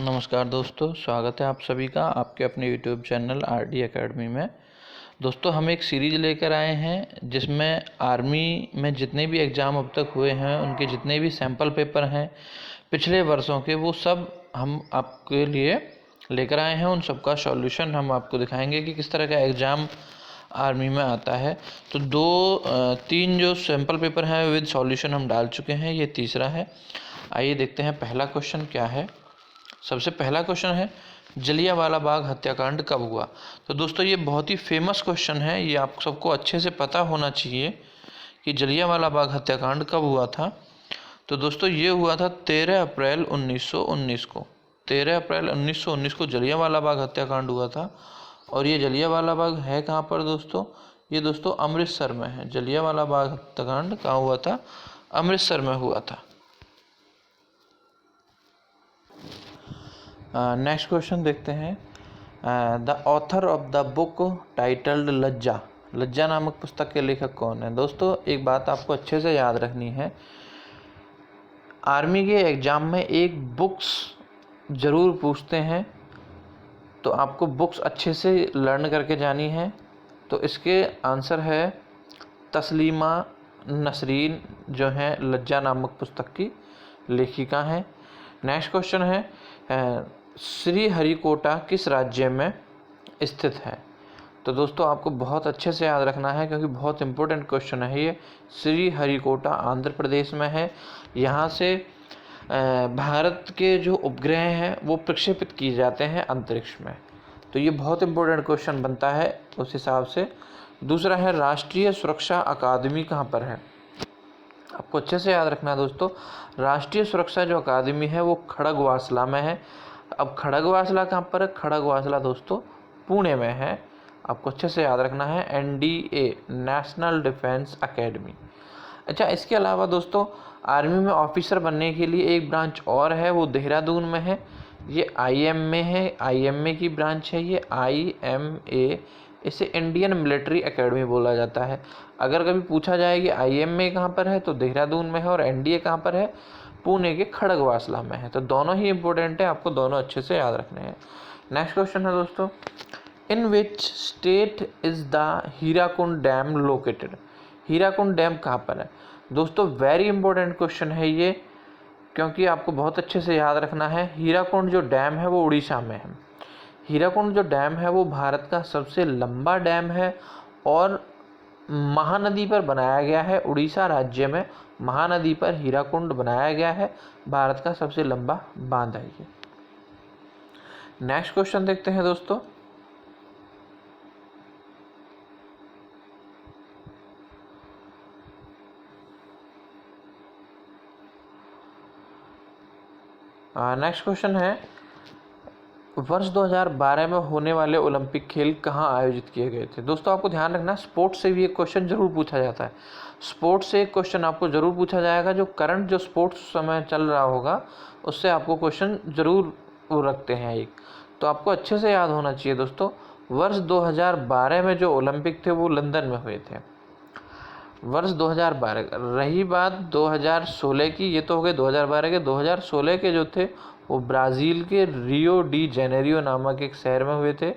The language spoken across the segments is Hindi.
नमस्कार दोस्तों, स्वागत है आप सभी का आपके अपने यूट्यूब चैनल आरडी एकेडमी में। दोस्तों, हम एक सीरीज़ लेकर आए हैं जिसमें आर्मी में जितने भी एग्ज़ाम अब तक हुए हैं उनके जितने भी सैम्पल पेपर हैं पिछले वर्षों के, वो सब हम आपके लिए लेकर आए हैं। उन सब का सॉल्यूशन हम आपको दिखाएंगे कि किस तरह का एग्ज़ाम आर्मी में आता है। तो तीन जो सैम्पल पेपर हैं विद सॉल्यूशन हम डाल चुके हैं, ये तीसरा है। आइए देखते हैं पहला क्वेश्चन क्या है। सबसे पहला क्वेश्चन है, जलियांवाला बाग हत्याकांड कब हुआ। तो दोस्तों, ये बहुत ही फेमस क्वेश्चन है, ये आप सबको अच्छे से पता होना चाहिए कि जलियांवाला बाग हत्याकांड कब हुआ था। तो दोस्तों, ये हुआ था 13 अप्रैल 1919 को। 13 अप्रैल 1919 को जलियांवाला बाग हत्याकांड हुआ था। और ये जलियांवाला बाग है कहाँ पर दोस्तों? ये दोस्तों अमृतसर में है। जलियांवाला बाग हत्याकांड कहाँ हुआ था? अमृतसर में हुआ था। नेक्स्ट क्वेश्चन देखते हैं। The author of the book titled लज्जा। लज्जा नामक पुस्तक के लेखक कौन है? दोस्तों, एक बात आपको अच्छे से याद रखनी है, आर्मी के एग्ज़ाम में एक बुक्स ज़रूर पूछते हैं, तो आपको बुक्स अच्छे से लर्न करके जानी है। तो इसके आंसर है तस्लीमा नसरीन, जो है लज्जा नामक पुस्तक की लेखिका हैं। नेक्स्ट क्वेश्चन है, श्रीहरिकोटा किस राज्य में स्थित है? तो दोस्तों, आपको बहुत अच्छे से याद रखना है क्योंकि बहुत इम्पोर्टेंट क्वेश्चन है ये। श्रीहरिकोटा आंध्र प्रदेश में है। यहाँ से भारत के जो उपग्रह हैं वो प्रक्षेपित किए जाते हैं अंतरिक्ष में। तो ये बहुत इम्पोर्टेंट क्वेश्चन बनता है उस हिसाब से। दूसरा है, राष्ट्रीय सुरक्षा अकादमी कहाँ पर है? आपको अच्छे से याद रखना है दोस्तों, राष्ट्रीय सुरक्षा जो अकादमी है वो खड़गवासला में है। अब खड़गवासला कहाँ पर है? खड़गवासला दोस्तों पुणे में है। आपको अच्छे से याद रखना है, NDA नेशनल डिफेंस एकेडमी। अच्छा, इसके अलावा दोस्तों आर्मी में ऑफिसर बनने के लिए एक ब्रांच और है, वो देहरादून में है। ये IMA है, IMA की ब्रांच है ये, IMA। इसे इंडियन मिलिट्री एकेडमी बोला जाता है। अगर कभी पूछा जाए कि IMA कहाँ पर है तो देहरादून में है, और NDA कहाँ पर है? पुणे के खड़गवासला में है। तो दोनों ही इम्पोर्टेंट है, आपको दोनों अच्छे से याद रखने हैं। नेक्स्ट क्वेश्चन है दोस्तों, in which state is the Hirakud dam located? Hirakud dam कहाँ पर है? दोस्तों, वेरी इंपॉर्टेंट क्वेश्चन है ये, क्योंकि आपको बहुत अच्छे से याद रखना है। हीराकुंड जो डैम है वो उड़ीसा में है। हीराकुंड जो डैम है वो भारत का सबसे लंबा डैम है और महानदी पर बनाया गया है। उड़ीसा राज्य में महानदी पर हीराकुंड बनाया गया है। भारत का सबसे लंबा बांध है ये। नेक्स्ट क्वेश्चन देखते हैं दोस्तों, नेक्स्ट क्वेश्चन है, वर्ष 2012 में होने वाले ओलंपिक खेल कहाँ आयोजित किए गए थे? दोस्तों, आपको ध्यान रखना, स्पोर्ट्स से भी एक क्वेश्चन जरूर पूछा जाता है। स्पोर्ट्स से एक क्वेश्चन आपको जरूर पूछा जाएगा, जो करंट जो स्पोर्ट्स समय चल रहा होगा उससे आपको क्वेश्चन जरूर रखते हैं एक। तो आपको अच्छे से याद होना चाहिए दोस्तों, वर्ष 2012 में जो ओलंपिक थे वो लंदन में हुए थे। वर्ष 2012। रही बात 2016 की, ये तो हो गए 2012 के। 2016 के जो थे वो ब्राज़ील के रियो डी जेनेरियो नामक एक शहर में हुए थे,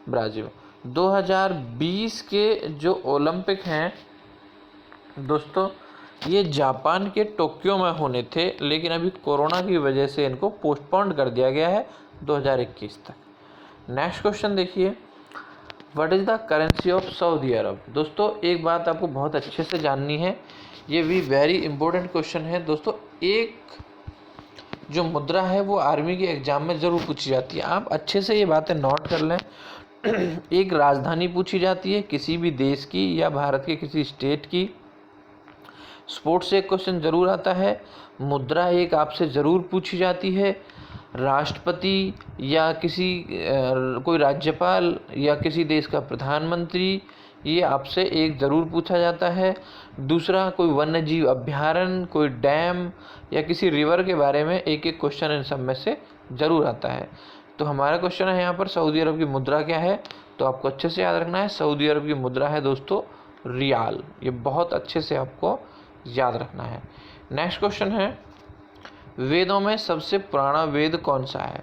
ब्राज़ील। 2020 के जो ओलंपिक हैं दोस्तों, ये जापान के टोक्यो में होने थे, लेकिन अभी कोरोना की वजह से इनको पोस्टपोन कर दिया गया है 2021 तक। नेक्स्ट क्वेश्चन देखिए, what is the currency of Saudi Arabia? दोस्तों, एक बात आपको बहुत अच्छे से जाननी है, ये भी वेरी इंपॉर्टेंट क्वेश्चन है दोस्तों। एक जो मुद्रा है वो आर्मी के एग्जाम में ज़रूर पूछी जाती है, आप अच्छे से ये बातें नोट कर लें। एक राजधानी पूछी जाती है किसी भी देश की या भारत के किसी स्टेट की। स्पोर्ट्स से एक क्वेश्चन ज़रूर आता है। मुद्रा एक आपसे ज़रूर पूछी जाती है। राष्ट्रपति या किसी कोई राज्यपाल या किसी देश का प्रधानमंत्री, ये आपसे एक ज़रूर पूछा जाता है। दूसरा, कोई वन्य जीव अभ्यारण्य, कोई डैम या किसी रिवर के बारे में एक एक क्वेश्चन इन सब में से ज़रूर आता है। तो हमारा क्वेश्चन है यहाँ पर, सऊदी अरब की मुद्रा क्या है? तो आपको अच्छे से याद रखना है, सऊदी अरब की मुद्रा है दोस्तों रियाल। ये बहुत अच्छे से आपको याद रखना है। नेक्स्ट क्वेश्चन है, वेदों में सबसे पुराना वेद कौन सा है?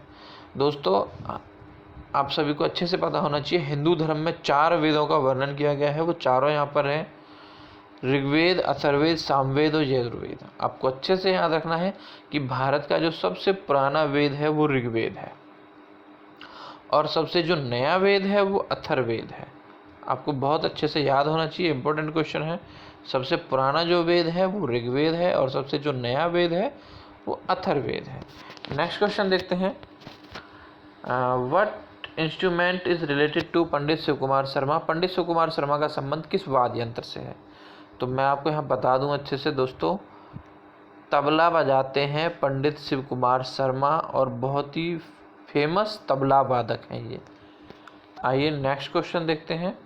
दोस्तों आप सभी को अच्छे से पता होना चाहिए, हिंदू धर्म में 4 वेदों का वर्णन किया गया है। वो चारों यहाँ पर हैं, ऋग्वेद, अथर्ववेद, सामवेद और यजुर्वेद। आपको अच्छे से याद रखना है कि भारत का जो सबसे पुराना वेद है वो ऋग्वेद है, और सबसे जो नया वेद है वो अथर्ववेद है। आपको बहुत अच्छे से याद होना चाहिए, इंपॉर्टेंट क्वेश्चन है। सबसे पुराना जो वेद है वो ऋग्वेद है, और सबसे जो नया वेद है वो अथर्ववेद है। नेक्स्ट क्वेश्चन देखते हैं। What instrument is related to Pandit Shiv Kumar Sharma? Pandit Shiv Kumar Sharma का संबंध किस वाद्य यंत्र से है? तो मैं आपको यहाँ बता दूं अच्छे से दोस्तों, तबला बजाते हैं पंडित शिव कुमार शर्मा, और बहुत ही फेमस तबला वादक हैं ये। आइए नेक्स्ट क्वेश्चन देखते हैं।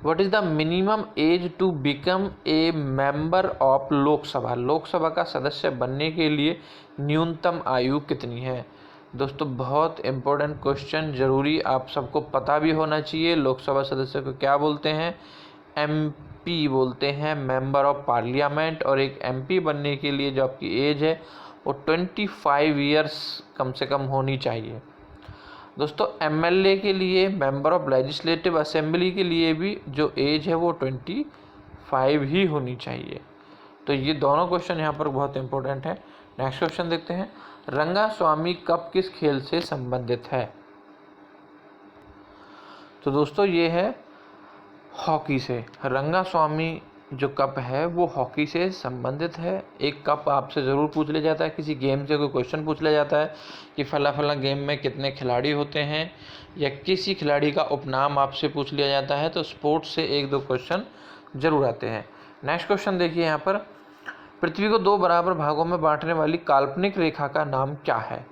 What is the minimum age to become a member of Lok Sabha? Lok Sabha का सदस्य बनने के लिए न्यूनतम आयु कितनी है? दोस्तों बहुत इम्पोर्टेंट क्वेश्चन, जरूरी आप सबको पता भी होना चाहिए। लोकसभा सदस्य को क्या बोलते हैं? एमपी बोलते हैं, मेंबर ऑफ पार्लियामेंट। और एक एमपी बनने के लिए जो आपकी एज है वो 25 ईयर्स कम से कम होनी चाहिए। दोस्तों एमएलए के लिए, मेंबर ऑफ लेजिस्लेटिव असेंबली के लिए भी जो एज है वो 25 ही होनी चाहिए। तो ये दोनों क्वेश्चन यहाँ पर बहुत इंपॉर्टेंट है। नेक्स्ट क्वेश्चन देखते हैं। रंगास्वामी कप किस खेल से संबंधित है? तो दोस्तों ये है हॉकी से। रंगास्वामी जो कप है वो हॉकी से संबंधित है। एक कप आपसे ज़रूर पूछ लिया जाता है, किसी गेम से कोई क्वेश्चन पूछ लिया जाता है कि फला गेम में कितने खिलाड़ी होते हैं, या किसी खिलाड़ी का उपनाम आपसे पूछ लिया जाता है, तो स्पोर्ट्स से 1-2 क्वेश्चन जरूर आते हैं। नेक्स्ट क्वेश्चन देखिए यहाँ पर। पृथ्वी को 2 बराबर भागों में बांटने वाली काल्पनिक रेखा का नाम क्या है?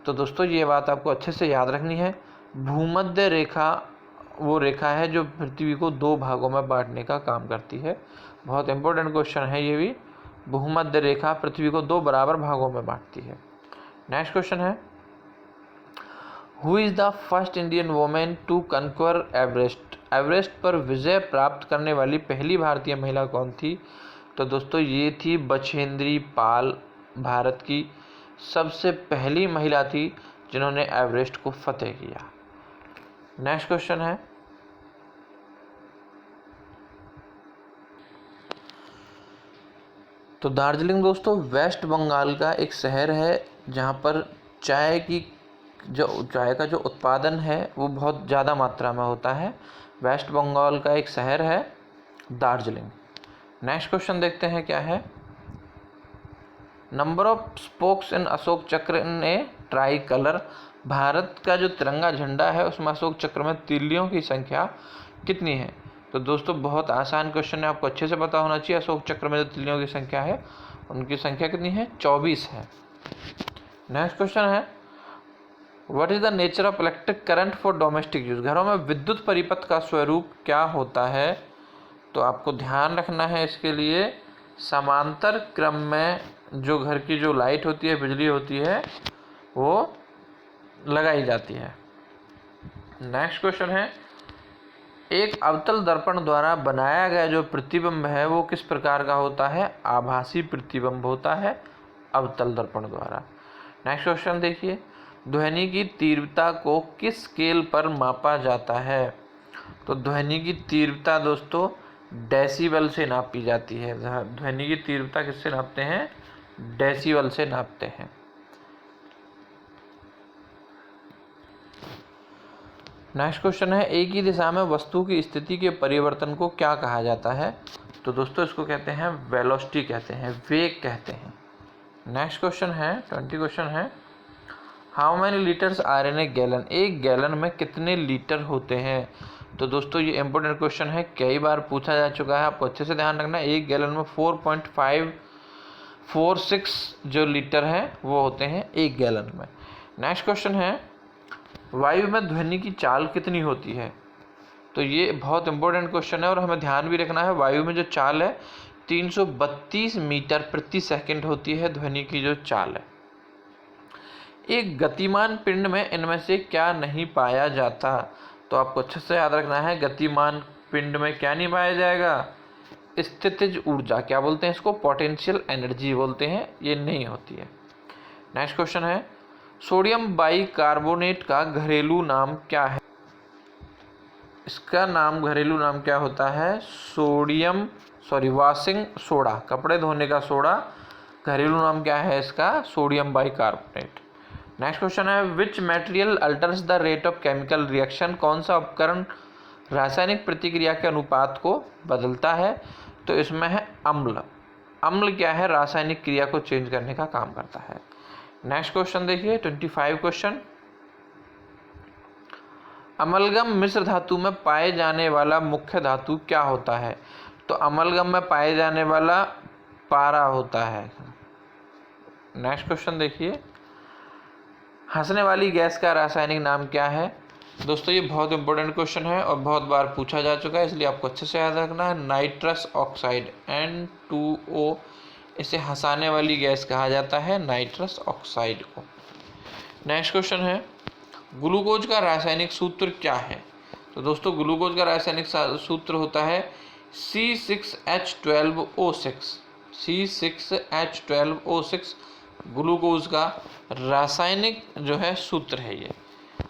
तो दोस्तों ये बात आपको अच्छे से याद रखनी है। भूमध्य रेखा वो रेखा है जो पृथ्वी को 2 भागों में बांटने का काम करती है। बहुत इंपॉर्टेंट क्वेश्चन है ये भी। भूमध्य रेखा पृथ्वी को 2 बराबर भागों में बांटती है। नेक्स्ट क्वेश्चन है, who is the first Indian women to conquer Everest? Everest पर विजय प्राप्त करने वाली पहली भारतीय महिला कौन थी? तो दोस्तों ये थी बछेंद्री पाल, भारत की सबसे पहली महिला थी जिन्होंने एवरेस्ट को फतेह किया। नेक्स्ट क्वेश्चन है, तो दार्जिलिंग दोस्तों वेस्ट बंगाल का एक शहर है जहाँ पर चाय का जो उत्पादन है वो बहुत ज़्यादा मात्रा में होता है। वेस्ट बंगाल का एक शहर है दार्जिलिंग। नेक्स्ट क्वेश्चन देखते हैं क्या है। नंबर ऑफ स्पोक्स इन अशोक चक्र इन ए ट्राई कलर? भारत का जो तिरंगा झंडा है उसमें अशोक चक्र में तीलियों की संख्या कितनी है? तो दोस्तों बहुत आसान क्वेश्चन है, आपको अच्छे से पता होना चाहिए। अशोक चक्र में जो तीलियों की संख्या है उनकी संख्या कितनी है? 24 है। नेक्स्ट क्वेश्चन है, what is the nature of electric current for domestic use? घरों में विद्युत परिपथ का स्वरूप क्या होता है? तो आपको ध्यान रखना है इसके लिए, समांतर क्रम में जो घर की जो लाइट होती है, बिजली होती है, वो लगाई जाती है। नेक्स्ट क्वेश्चन है, एक अवतल दर्पण द्वारा बनाया गया जो प्रतिबिंब है वो किस प्रकार का होता है? आभासी प्रतिबिंब होता है अवतल दर्पण द्वारा। नेक्स्ट क्वेश्चन देखिए, ध्वनि की तीव्रता को किस स्केल पर मापा जाता है? तो ध्वनि की तीव्रता दोस्तों डेसिबल से नापी जाती है। ध्वनि की तीव्रता किससे नापते हैं? डेसिबल से नापते हैं। नेक्स्ट क्वेश्चन है, एक ही दिशा में वस्तु की स्थिति के परिवर्तन को क्या कहा जाता है? तो दोस्तों इसको कहते हैं वेलोसिटी कहते हैं, वेग कहते हैं। नेक्स्ट क्वेश्चन है 20 क्वेश्चन है, how many litres are in a gallon? एक गैलन में कितने लीटर होते हैं? तो दोस्तों ये इंपॉर्टेंट क्वेश्चन है, कई बार पूछा जा चुका है, आपको अच्छे से ध्यान रखना है। एक गैलन में 4.546 जो लीटर हैं वो होते हैं एक गैलन में। नेक्स्ट क्वेश्चन है, वायु में ध्वनि की चाल कितनी होती है? तो ये बहुत इंपॉर्टेंट क्वेश्चन है और हमें ध्यान भी रखना है। वायु में जो चाल है 332 मीटर प्रति सेकंड होती है ध्वनि की जो चाल है। एक गतिमान पिंड में इनमें से क्या नहीं पाया जाता? तो आपको अच्छे से याद रखना है, गतिमान पिंड में क्या नहीं पाया जाएगा? स्थितिज ऊर्जा, क्या बोलते हैं इसको? पोटेंशियल एनर्जी बोलते हैं, ये नहीं होती है। नेक्स्ट क्वेश्चन है, सोडियम बाइकार्बोनेट का घरेलू नाम क्या है? इसका नाम घरेलू नाम क्या होता है? वॉशिंग सोडा, कपड़े धोने का सोडा। घरेलू नाम क्या है इसका? Sodium bicarbonate. नेक्स्ट क्वेश्चन है which material altars the rate of chemical reaction? कौन सा उपकरण रासायनिक प्रतिक्रिया के अनुपात को बदलता है? तो इसमें है अम्ल। अम्ल क्या है? रासायनिक क्रिया को चेंज करने का काम करता है। नेक्स्ट क्वेश्चन देखिए 25 क्वेश्चन। अमलगम मिश्र धातु में पाए जाने वाला मुख्य धातु क्या होता है? तो अमलगम में पाए जाने वाला पारा होता है। नेक्स्ट क्वेश्चन देखिए, हंसने वाली गैस का रासायनिक नाम क्या है? दोस्तों ये बहुत इंपॉर्टेंट क्वेश्चन है और बहुत बार पूछा जा चुका है, इसलिए आपको अच्छे से याद रखना है। नाइट्रस ऑक्साइड N2O, इसे हंसाने वाली गैस कहा जाता है, नाइट्रस ऑक्साइड को। नेक्स्ट क्वेश्चन है ग्लूकोज का रासायनिक सूत्र क्या है? तो दोस्तों ग्लूकोज का रासायनिक सूत्र होता है C6H12O6। C6H12O6 ग्लूकोज का रासायनिक जो है सूत्र है ये।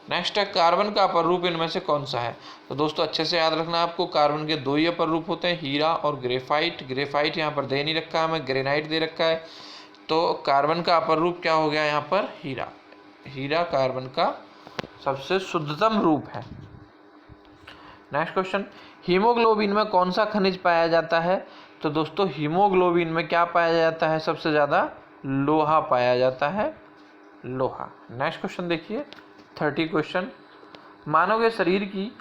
नेक्स्ट है कार्बन का अपर रूप इनमें से कौन सा है? तो दोस्तों अच्छे से याद रखना आपको, कार्बन के दो ही अपर रूप होते हैं, हीरा और ग्रेफाइट। ग्रेफाइट यहाँ पर दे नहीं रखा है, हमें ग्रेनाइट दे रखा है। तो कार्बन का अपर रूप क्या हो गया यहाँ पर? हीरा। हीरा कार्बन का सबसे शुद्धतम रूप है। नेक्स्ट क्वेश्चन, हीमोग्लोबिन में कौन सा खनिज पाया जाता है? तो दोस्तों हीमोग्लोबिन में क्या पाया जाता है? सबसे ज़्यादा लोहा पाया जाता है, लोहा। नेक्स्ट क्वेश्चन देखिए 30 क्वेश्चन, मानव के शरीर की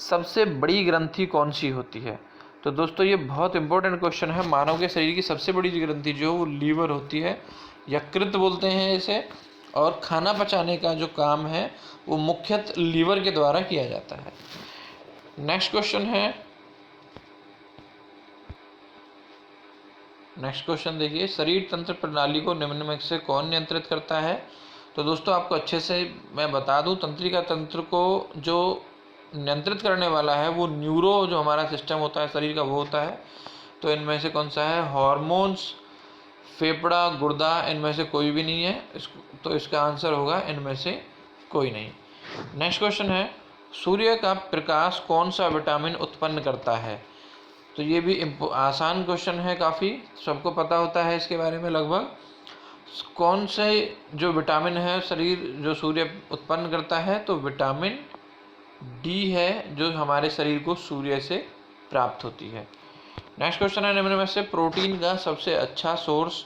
सबसे बड़ी ग्रंथि कौन सी होती है? तो दोस्तों ये बहुत इंपॉर्टेंट क्वेश्चन है। मानव के शरीर की सबसे बड़ी ग्रंथि जो वो लीवर होती है, यकृत बोलते हैं इसे, और खाना पचाने का जो काम है वो मुख्यतः लीवर के द्वारा किया जाता है। नेक्स्ट क्वेश्चन है, नेक्स्ट क्वेश्चन देखिए, शरीर तंत्र प्रणाली को निम्न में से कौन नियंत्रित करता है? तो दोस्तों आपको अच्छे से मैं बता दूं, तंत्रिका तंत्र को जो नियंत्रित करने वाला है वो न्यूरो जो हमारा सिस्टम होता है शरीर का वो होता है। तो इनमें से कौन सा है? हार्मोन्स, फेफड़ा, गुर्दा, इनमें से कोई भी नहीं है। तो इसका आंसर होगा इनमें से कोई नहीं। नेक्स्ट क्वेश्चन है सूर्य का प्रकाश कौन सा विटामिन उत्पन्न करता है? तो ये भी आसान क्वेश्चन है, काफ़ी सबको पता होता है इसके बारे में लगभग। कौन से जो विटामिन है शरीर जो सूर्य उत्पन्न करता है? तो विटामिन डी है जो हमारे शरीर को सूर्य से प्राप्त होती है। नेक्स्ट क्वेश्चन है निम्न में से प्रोटीन का सबसे अच्छा सोर्स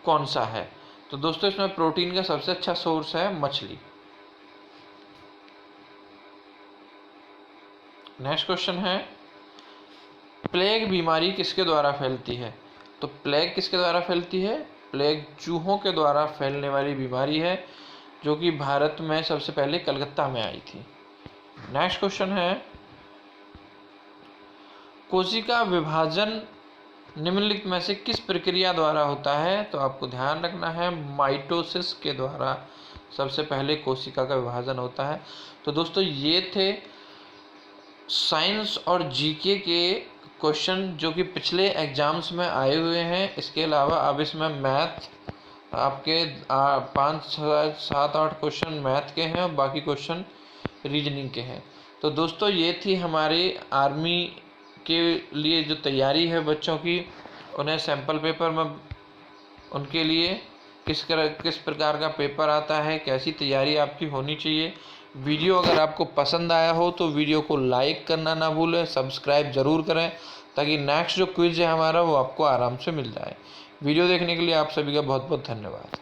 कौन सा है? तो दोस्तों इसमें प्रोटीन का सबसे अच्छा सोर्स है मछली। नेक्स्ट क्वेश्चन है प्लेग बीमारी किसके द्वारा फैलती है? तो प्लेग किसके द्वारा फैलती है? प्लेग चूहों के द्वारा फैलने वाली बीमारी है जो कि भारत में सबसे पहले कलकत्ता में आई थी। नेक्स्ट क्वेश्चन है कोशिका विभाजन निम्नलिखित में से किस प्रक्रिया द्वारा होता है? तो आपको ध्यान रखना है माइटोसिस के द्वारा सबसे पहले कोशिका का विभाजन होता है। तो दोस्तों ये थे साइंस और जीके के क्वेश्चन जो कि पिछले एग्जाम्स में आए हुए हैं। इसके अलावा अब इसमें मैथ आपके 5, 6, 7, 8 क्वेश्चन मैथ के हैं और बाकी क्वेश्चन रीजनिंग के हैं। तो दोस्तों ये थी हमारी आर्मी के लिए जो तैयारी है बच्चों की, उन्हें सैम्पल पेपर में उनके लिए किस प्रकार का पेपर आता है, कैसी तैयारी आपकी होनी चाहिए। वीडियो अगर आपको पसंद आया हो तो वीडियो को लाइक करना ना भूलें, सब्सक्राइब ज़रूर करें ताकि नेक्स्ट जो क्विज है हमारा वो आपको आराम से मिल जाए। वीडियो देखने के लिए आप सभी का बहुत बहुत धन्यवाद।